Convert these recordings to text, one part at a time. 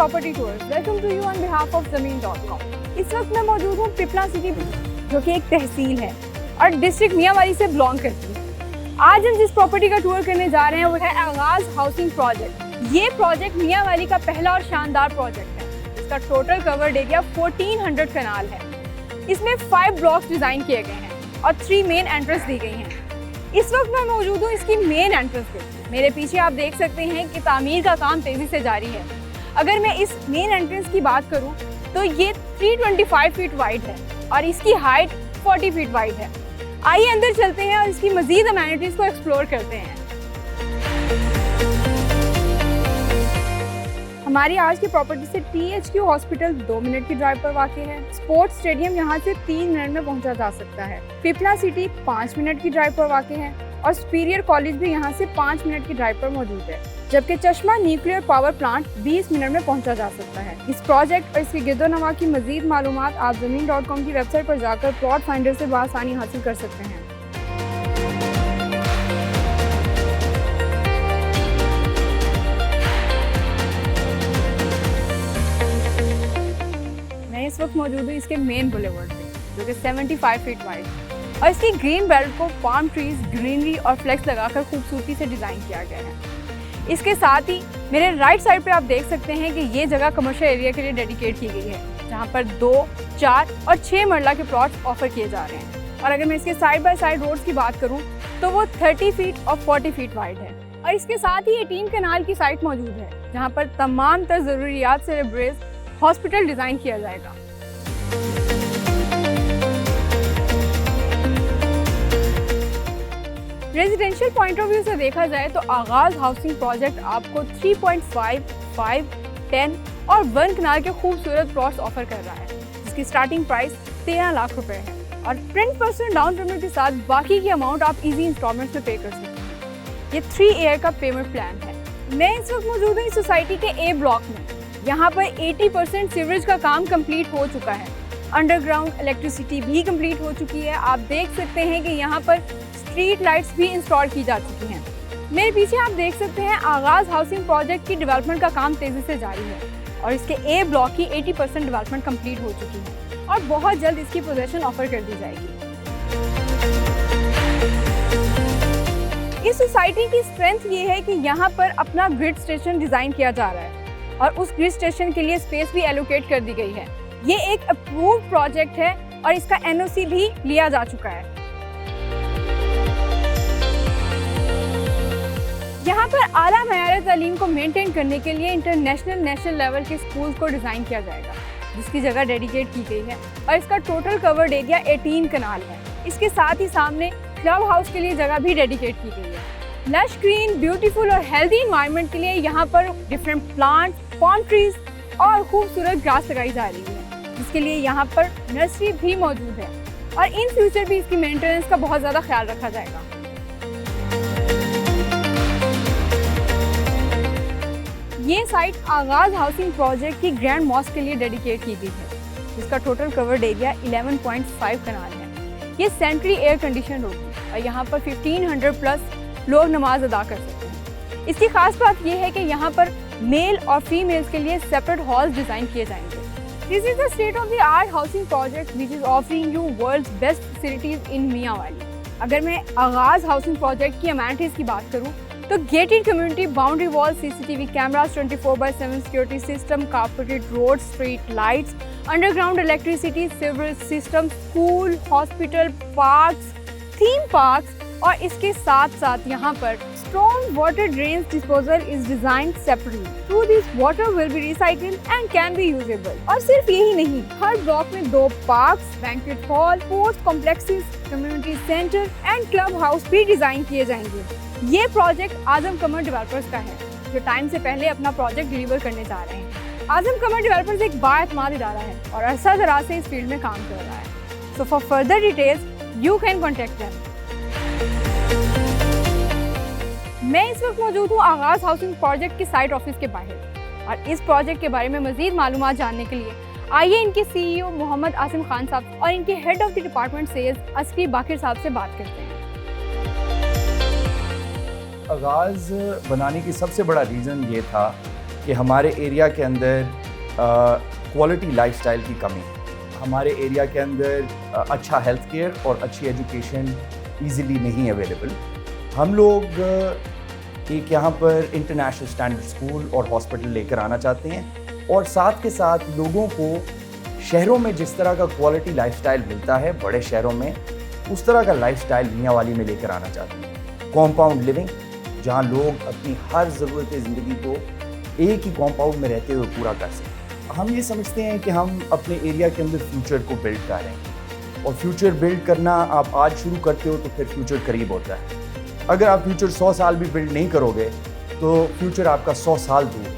Property tours, welcome to you on behalf of ज़मीन.com। इस वक्त मैं मौजूद हूँ पिपला सिटी, जो कि एक तहसील है और डिस्ट्रिक्ट मियांवाली से बिलोंग करती है। आज हम जिस प्रॉपर्टी का टूर करने जा रहे हैं वो है आगाज़ हाउसिंग प्रोजेक्ट। ये प्रोजेक्ट मियांवाली का पहला और शानदार प्रोजेक्ट है। इसका टोटल कवर्ड एरिया 1400 कनाल है। इसमें 5 ब्लॉक्स डिज़ाइन किए गए हैं और 3 मेन एंट्रेंस दी गई हैं। इस वक्त मैं मौजूद हूँ इसकी मेन एंट्रेंस पे। मेरे पीछे आप देख सकते हैं कि तामीर का काम तेज़ी से जारी है। अगर मैं इस मेन एंट्रेंस की बात करूँ तो ये 325 फीट वाइड है और इसकी हाइट 40 फीट वाइड है। आइए अंदर चलते हैं और इसकी मज़ीद अमेनिटीज़ को एक्सप्लोर करते हैं। हमारी आज की प्रॉपर्टी से THQ हॉस्पिटल 2 मिनट की ड्राइव पर वाक़ है। स्पोर्ट्स स्टेडियम यहाँ से 3 मिनट में पहुँचा जा सकता है। पिपला सिटी 5 मिनट की ड्राइव पर वाक़ है और सुपीरियर कॉलेज भी यहाँ से 5 मिनट की ड्राइव पर मौजूद है, जबकि चश्मा न्यूक्लियर पावर प्लांट 20 मिनट में पहुँचा जा सकता है। इस प्रोजेक्ट और इसकी गिरदोनवा की मज़ीद मालूमात आप ज़मीन.com की वेबसाइट पर जाकर प्लॉट फाइंडर से बआसानी हासिल कर सकते हैं। इस वक्त मौजूद हूँ इसके मेन बुलेवर्ड पे, जो कि 75 फीट वाइड है और इसकी ग्रीन बेल्ट को पाम ट्रीज, ग्रीनरी और फ्लेक्स लगाकर खूबसूरती से डिज़ाइन किया गया है। इसके साथ ही मेरे राइट साइड पे आप देख सकते हैं कि ये जगह कमर्शियल एरिया के लिए डेडिकेट की गई है, जहाँ पर 2, 4 और 6 मरला के प्लॉट्स ऑफर किए जा रहे हैं। और अगर मैं इसके साइड बाय साइड रोड्स की बात करूँ तो वो 30 फीट और 40 फीट वाइड है और इसके साथ ही 18 कनाल की साइट मौजूद है, जहाँ पर तमाम तर ज़रूरियात से लबरेज हॉस्पिटल डिज़ाइन किया जाएगा। रेजिडेंशियल पॉइंट ऑफ व्यू से देखा जाए तो आगाज़ हाउसिंग प्रोजेक्ट आपको 3.5, 5, 10 और 1 कनाल के खूबसूरत प्लॉट्स ऑफर कर रहा है, जिसकी स्टार्टिंग प्राइस 13 लाख रुपए है और 10% डाउन पेमेंट के साथ बाकी की अमाउंट आप इजी इंस्टॉलमेंट्स में पे कर सकते हैं। ये 3 ईयर का पेमेंट प्लान है। मैं इस वक्त मौजूद हूँ इस सोसाइटी के A ब्लॉक में। यहाँ पर 80% सीवरेज का काम कंप्लीट हो चुका है। अंडरग्राउंड इलेक्ट्रिसिटी भी कंप्लीट हो चुकी है। आप देख सकते हैं कि यहाँ पर स्ट्रीट लाइट्स भी इंस्टॉल की जा चुकी हैं। मेरे पीछे आप देख सकते हैं आगाज़ हाउसिंग प्रोजेक्ट की डेवलपमेंट का काम तेज़ी से जारी है और इसके A ब्लॉक की 80% डेवलपमेंट कंप्लीट हो चुकी है और बहुत जल्द इसकी पोजीशन ऑफर कर दी जाएगी। इस सोसाइटी की स्ट्रेंथ ये है कि यहाँ पर अपना ग्रिड स्टेशन डिज़ाइन किया जा रहा है और उस ग्रिड स्टेशन के लिए स्पेस भी एलोकेट कर दी गई है। ये एक अप्रूव्ड प्रोजेक्ट है और इसका NOC भी लिया जा चुका है। यहाँ पर आला मयार तालीम को मेंटेन करने के लिए इंटरनेशनल नेशनल लेवल के स्कूल्स को डिज़ाइन किया जाएगा, जिसकी जगह डेडिकेट की गई है और इसका टोटल कवर्ड एरिया 18 कनाल है। इसके साथ ही सामने क्लब हाउस के लिए जगह भी डेडिकेट की गई है। लश ग्रीन, ब्यूटीफुल और हेल्दी इन्वायरमेंट के लिए यहाँ पर डिफरेंट प्लांट, पाम ट्रीज और खूबसूरत ग्रास लगाई जा रही है, जिसके लिए यहाँ पर नर्सरी भी मौजूद है और इन फ्यूचर भी इसकी मेंटेनेंस का बहुत ज़्यादा ख्याल रखा जाएगा। ये साइट आगाज़ हाउसिंग प्रोजेक्ट की ग्रैंड मॉस्क के लिए डेडिकेट की गई है, जिसका टोटल कवर्ड एरिया 11.5 कनाल है। ये सेंट्री एयर कंडीशन होगी और यहाँ पर 1500 प्लस लोग नमाज अदा कर सकते हैं। इसकी खास बात यह है कि यहाँ पर मेल और फीमेल्स के लिए सेपरेट हॉल्स डिज़ाइन किए जाएंगे। This is the state of the art housing project which is offering you world's best facilities in Mianwali. अगर मैं आगाज़ हाउसिंग प्रोजेक्ट की अमेनिटीज़ की बात करूँ तो gated community, boundary wall, CCTV cameras, 24/7 security system, carpeted road, street lights, underground electricity, sewerage system, school, hospital, parks, theme parks और इसके साथ साथ यहाँ पर storm water drains disposal is designed separately. Through this water will be recycled and can be usable. और सिर्फ यही नहीं, हर ब्लॉक में 2 parks, banquet hall, sports complexes, community centre and club house भी डिजाइन किए जाएंगे। ये प्रोजेक्ट आजम कमर डेवलपर्स का है, जो टाइम से पहले अपना प्रोजेक्ट डिलीवर करने जा रहे हैं। आजम कमर डेवलपर्स एक बाएतमाद इदारा है और अरसा दराज से इस फील्ड में काम कर रहा है। So for further details you can contact them. मैं इस वक्त मौजूद हूँ आगाज़ हाउसिंग प्रोजेक्ट के साइट ऑफिस के बाहर और इस प्रोजेक्ट के बारे में मज़ीद मालूमात जानने के लिए आइए इनके CEO मोहम्मद आसिम खान साहब और इनके head of the department sales Asfi Baqir साहब से बात करते हैं। आगाज़ बनाने की सबसे बड़ा रीज़न ये था कि हमारे एरिया के अंदर क्वालिटी लाइफस्टाइल की कमी है। हमारे एरिया के अंदर अच्छा हेल्थ केयर और अच्छी एजुकेशन ईज़िली नहीं अवेलेबल। हम लोग एक यहाँ पर इंटरनेशनल स्टैंडर्ड स्कूल और हॉस्पिटल लेकर आना चाहते हैं और साथ के साथ लोगों को शहरों में जिस तरह का क्वालिटी लाइफस्टाइल मिलता है बड़े शहरों में, उस तरह का लाइफस्टाइल मियांवाली में लेकर आना चाहते हैं। कॉम्पाउंड लिविंग, जहाँ लोग अपनी हर ज़रूरत ज़िंदगी को एक ही कॉम्पाउंड में रहते हुए पूरा कर सकें। हम ये समझते हैं कि हम अपने एरिया के अंदर फ्यूचर को बिल्ड कर रहे हैं और फ्यूचर बिल्ड करना आप आज शुरू करते हो तो फिर फ्यूचर करीब होता है। अगर आप फ्यूचर 100 साल भी बिल्ड नहीं करोगे तो फ्यूचर आपका 100 साल दूर।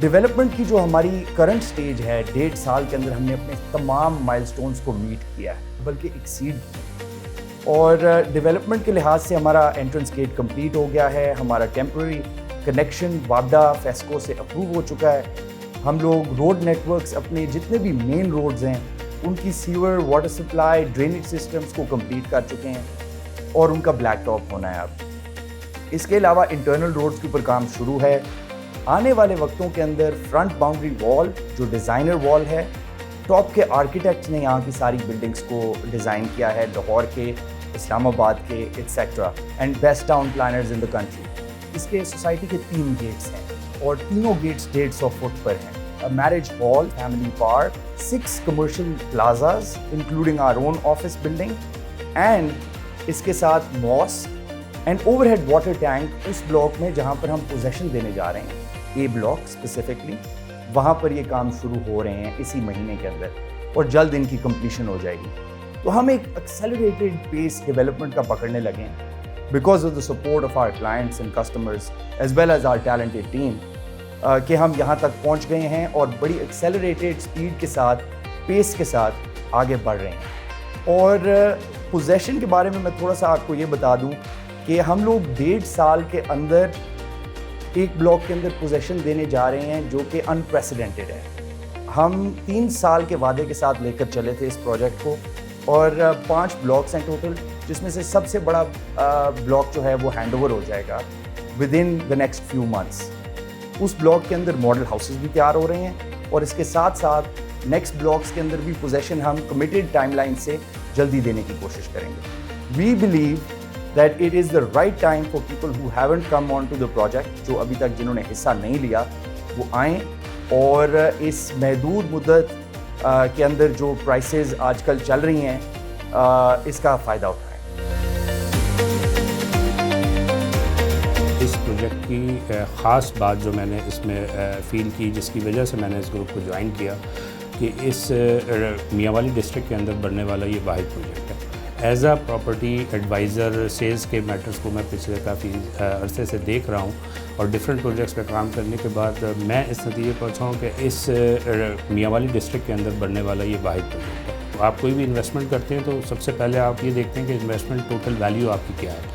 डेवलपमेंट की जो हमारी करंट स्टेज है, 1.5 साल के अंदर हमने अपने तमाम माइलस्टोन्स को मीट किया है, बल्कि एक्सीड किया। और डेवलपमेंट के लिहाज से हमारा एंट्रेंस गेट कंप्लीट हो गया है, हमारा टेम्प्रेरी कनेक्शन वाडा फेस्को से अप्रूव हो चुका है। हम लोग रोड नेटवर्क्स, अपने जितने भी मेन रोड्स हैं उनकी sewer, water supply, drainage systems को कंप्लीट कर चुके हैं और उनका ब्लैक टॉप होना है अब। इसके अलावा इंटरनल रोड्स के ऊपर काम शुरू है। आने वाले वक्तों के अंदर फ्रंट बाउंड्री वॉल जो डिज़ाइनर वॉल है, टॉप के आर्किटेक्ट्स ने यहाँ की सारी बिल्डिंग्स को डिज़ाइन किया है, लाहौर के, इस्लामाबाद के, etcetera, and best town planners in the country. इसके सोसाइटी के 3 गेट्स हैं और तीनों गेट्स 150 फुट पर हैं। A marriage hall, family park, 6 commercial plazas including our own office building, and इसके साथ mosque and overhead water tank उस ब्लॉक में जहाँ पर हम पोजेशन देने जा रहे हैं, A ब्लॉक स्पेसिफिकली, वहाँ पर ये काम शुरू हो रहे हैं इसी महीने के अंदर और जल्द इनकी कंप्लीशन हो जाएगी। तो हम एक एक्सेलरेटेड पेस डेवलपमेंट का पकड़ने लगे हैं because of the support of our clients and customers as well as our talented team, कि हम यहाँ तक पहुँच गए हैं और बड़ी एक्सेलरेटेड स्पीड के साथ, पेस के साथ आगे बढ़ रहे हैं। और पोजेशन के बारे में मैं थोड़ा सा आपको ये बता दूँ कि हम लोग 1.5 साल के अंदर एक ब्लॉक के अंदर पोजेशन देने जा रहे हैं जो कि अनप्रेसिडेंटेड है। हम 3 साल के वादे के साथ लेकर चले थे इस प्रोजेक्ट को और 5 ब्लॉक्स हैं टोटल, जिसमें से सबसे बड़ा ब्लॉक जो है वो हैंडओवर हो जाएगा with in the next few months. उस ब्लॉक के अंदर मॉडल हाउसेस भी तैयार हो रहे हैं और इसके साथ साथ नेक्स्ट ब्लॉक्स के अंदर भी पोजेशन हम कमिटेड टाइमलाइन से जल्दी देने की कोशिश करेंगे। We believe that it is the right time for people who haven't come on to the project, जो अभी तक जिन्होंने हिस्सा नहीं लिया वो आएँ और इस महदूद मुद्दत के अंदर जो प्राइसेस आजकल चल रही हैं इसका फ़ायदा उठाएं। इस प्रोजेक्ट की ख़ास बात जो मैंने इसमें फ़ील की, जिसकी वजह से मैंने इस ग्रुप को ज्वाइन किया, कि इस मियांवाली डिस्ट्रिक्ट के अंदर बनने वाला ये वाहिद प्रोजेक्ट है। As a property adviser, sales के मैटर्स को मैं पिछले काफ़ी अरसे से देख रहा हूँ और डिफरेंट प्रोजेक्ट्स पे काम करने के बाद मैं इस नतीजे पर पहुँचा हूँ कि इस मियांवाली डिस्ट्रिक्ट के अंदर बनने वाला ये वाहिद प्रोजेक्ट है। तो आप कोई भी इन्वेस्टमेंट करते हैं तो सबसे पहले आप ये देखते हैं कि इन्वेस्टमेंट टोटल वैल्यू आपकी क्या है।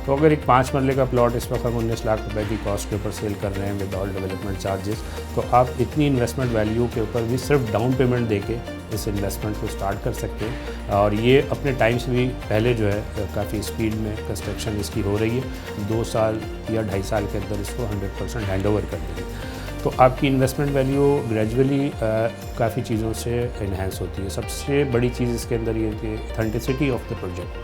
तो अगर एक 5 मरले का प्लॉट इस वक्त हम 19 लाख रुपए की कॉस्ट के ऊपर सेल कर रहे हैं विद ऑल डेवलपमेंट चार्जेस, तो आप इतनी इन्वेस्टमेंट वैल्यू के ऊपर भी सिर्फ डाउन पेमेंट देके इस इन्वेस्टमेंट को स्टार्ट कर सकते हैं। और ये अपने टाइम से भी पहले जो है काफ़ी स्पीड में कंस्ट्रक्शन इसकी हो रही है। 2 साल या 2.5 साल के अंदर इसको 100% हैंड ओवर कर देंगे। तो आपकी इन्वेस्टमेंट वैल्यू ग्रेजुअली काफ़ी चीज़ों से इन्हेंस होती है। सबसे बड़ी चीज़ इसके अंदर ये कि ऑथेंटिसिटी ऑफ द प्रोजेक्ट,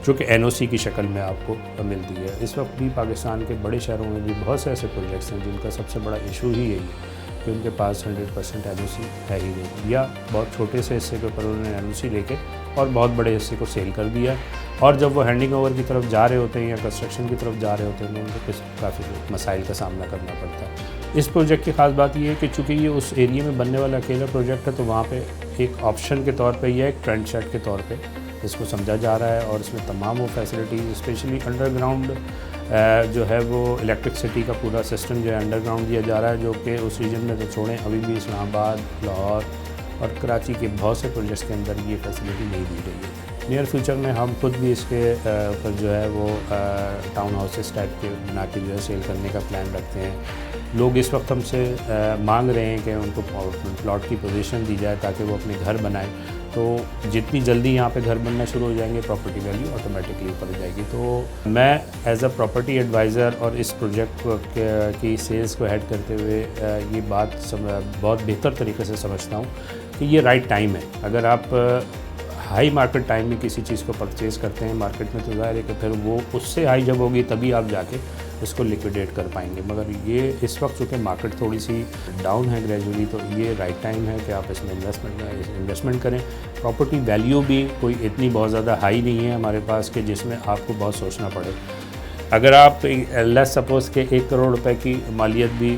जो कि NOC की शक्ल में आपको मिलती है। इस वक्त भी पाकिस्तान के बड़े शहरों में भी बहुत से ऐसे प्रोजेक्ट्स हैं जिनका सबसे बड़ा इशू ही यही है कि उनके पास 100% NOC है ही नहीं, या बहुत छोटे से हिस्से के ऊपर उन्होंने NOC लेके और बहुत बड़े हिस्से को सेल कर दिया, और जब वो हैंडिंग ओवर की तरफ जा रहे होते हैं या कंस्ट्रक्शन की तरफ जा रहे होते हैं तो उनको काफ़ी मसाइल का सामना करना पड़ता है। इस प्रोजेक्ट की ख़ास बात ये है कि चूँकि ये उस एरिया में बनने वाला अकेला प्रोजेक्ट है, तो वहाँ पे एक ऑप्शन के तौर पे या एक ट्रेंड सेट के तौर पे इसको समझा जा रहा है और इसमें तमाम वो फैसिलिटीज़, स्पेशली अंडरग्राउंड जो है वो इलेक्ट्रिसिटी का पूरा सिस्टम जो है अंडरग्राउंड दिया जा रहा है, जो कि उस रीजन में तो छोड़ें, अभी भी इस्लामाबाद, लाहौर और कराची के बहुत से प्रोजेक्ट्स के अंदर ये फैसिलिटी नहीं दी गई है। नियर फ्यूचर में हम खुद भी इसके ऊपर जो है वो टाउन हाउसेस टाइप के बना के जो है सेल करने का प्लान रखते हैं। लोग इस वक्त हमसे मांग रहे हैं कि उनको प्लॉट की पोजीशन दी जाए ताकि वो अपने घर बनाएं, तो जितनी जल्दी यहाँ पे घर बनना शुरू हो जाएंगे प्रॉपर्टी वैल्यू ऑटोमेटिकली ऊपर जाएगी। तो मैं एज अ प्रॉपर्टी एडवाइज़र और इस प्रोजेक्ट की सेल्स को हेड करते हुए ये बात बहुत बेहतर तरीके से समझता हूँ कि ये राइट टाइम है। अगर आप हाई मार्केट टाइम में किसी चीज़ को परचेज़ करते हैं मार्केट में, तो ज़ाहिर है कि फिर वो उससे हाई जब होगी तभी आप जाके इसको लिक्विडेट कर पाएंगे। मगर ये इस वक्त चूँकि मार्केट थोड़ी सी डाउन है ग्रेजुअली, तो ये राइट टाइम है कि आप इसमें इन्वेस्टमेंट करें। प्रॉपर्टी वैल्यू भी कोई इतनी बहुत ज़्यादा हाई नहीं है हमारे पास कि जिसमें आपको बहुत सोचना पड़े। अगर आप लेट्स सपोज़ के 1 करोड़ रुपए की मालियत भी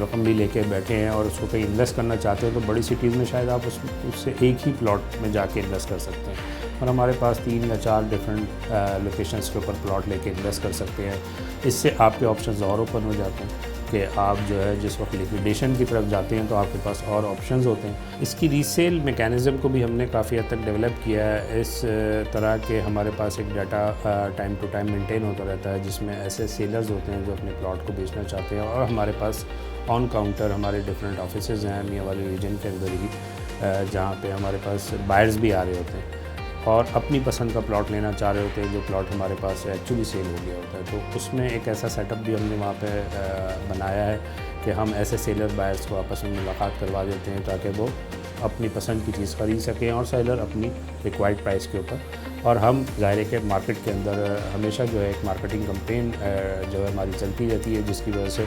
रकम भी लेके बैठे हैं और उसको कहीं इन्वेस्ट करना चाहते हो, तो बड़ी सिटीज़ में शायद आप उससे एक ही प्लॉट में जाके इन्वेस्ट कर सकते हैं। और हमारे पास 3 या 4 डिफरेंट लोकेशंस के ऊपर प्लॉट लेके इन्वेस्ट कर सकते हैं। इससे आपके ऑप्शंस और ओपन हो जाते हैं कि आप जो है जिस वक्त लिक्विडेशन की तरफ जाते हैं तो आपके पास और ऑप्शंस होते हैं। इसकी रीसेल मैकेनिज़्म को भी हमने काफ़ी हद तक डेवलप किया है। इस तरह के हमारे पास एक data time to time maintain होता रहता है, जिसमें ऐसे सेलर्स होते हैं जो अपने प्लॉट को बेचना चाहते हैं, और हमारे पास ऑन काउंटर हमारे डिफरेंट ऑफिसेज़ हैं मियाँ वाली रीजन के अंदर ही, जहाँ पे हमारे पास बायर्स भी आ रहे होते हैं और अपनी पसंद का प्लॉट लेना चाह रहे होते हैं, जो प्लॉट हमारे पास एक्चुअली सेल हो गया होता है। तो उसमें एक ऐसा सेटअप भी हमने वहाँ पे बनाया है कि हम ऐसे सेलर बायर्स को आपस में मुलाकात करवा देते हैं ताकि वो अपनी पसंद की चीज़ ख़रीद सकें और सेलर अपनी रिक्वायर्ड प्राइस के ऊपर। और हम ज़ाहिर है कि मार्केट के अंदर हमेशा जो है एक मार्केटिंग कैंपेन जो है हमारी चलती रहती है, जिसकी वजह से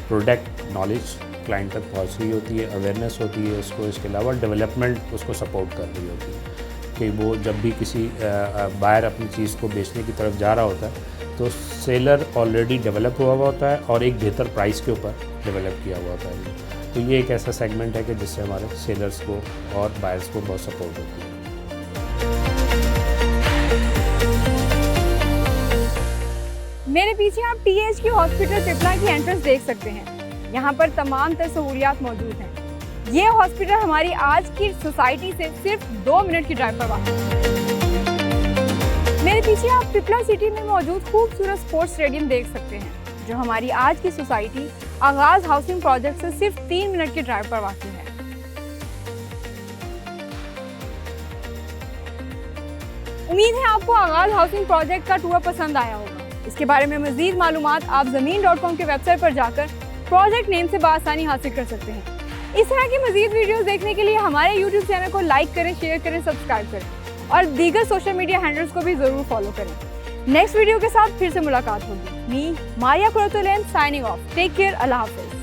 प्रोडक्ट नॉलेज क्लाइंट तक पहुँच रही होती है, अवेयरनेस होती है उसको, इसके अलावा डेवलपमेंट उसको सपोर्ट कर रही होती है कि वो जब भी किसी बायर अपनी चीज़ को बेचने की तरफ जा रहा होता है तो सेलर ऑलरेडी डेवलप हुआ होता है और एक बेहतर प्राइस के ऊपर डेवलप किया हुआ होता है। तो ये एक ऐसा सेगमेंट है कि जिससे हमारे सेलर्स को और बायर्स को बहुत सपोर्ट होती है। मेरे पीछे आप THQ हॉस्पिटल पिपला की एंट्रेंस देख सकते हैं। यहाँ पर तमाम तर सहूलियात मौजूद हैं। ये हॉस्पिटल हमारी आज की सोसाइटी से सिर्फ 2 मिनट की ड्राइव पर वाक़ है। मेरे पीछे आप पिपला सिटी में मौजूद खूबसूरत स्पोर्ट्स स्टेडियम देख सकते हैं, जो हमारी आज की सोसाइटी आगाज़ हाउसिंग प्रोजेक्ट से सिर्फ 3 मिनट की ड्राइव पर वाक़ है। उम्मीद है आपको आगाज़ हाउसिंग प्रोजेक्ट का टूर पसंद आया होगा। इसके बारे में मज़ीद मालूमात आप ज़मीन.com के वेबसाइट पर जाकर प्रोजेक्ट नेम से बआसानी हासिल कर सकते हैं। इस तरह की मज़ीद वीडियोस देखने के लिए हमारे YouTube चैनल को लाइक करें, शेयर करें, सब्सक्राइब करें और दीगर सोशल मीडिया हैंडल्स को भी ज़रूर फॉलो करें। नेक्स्ट वीडियो के साथ फिर से मुलाकात होगी। Me Maria Qurratulain signing off. Take care. अल्लाह हाफ़िज़।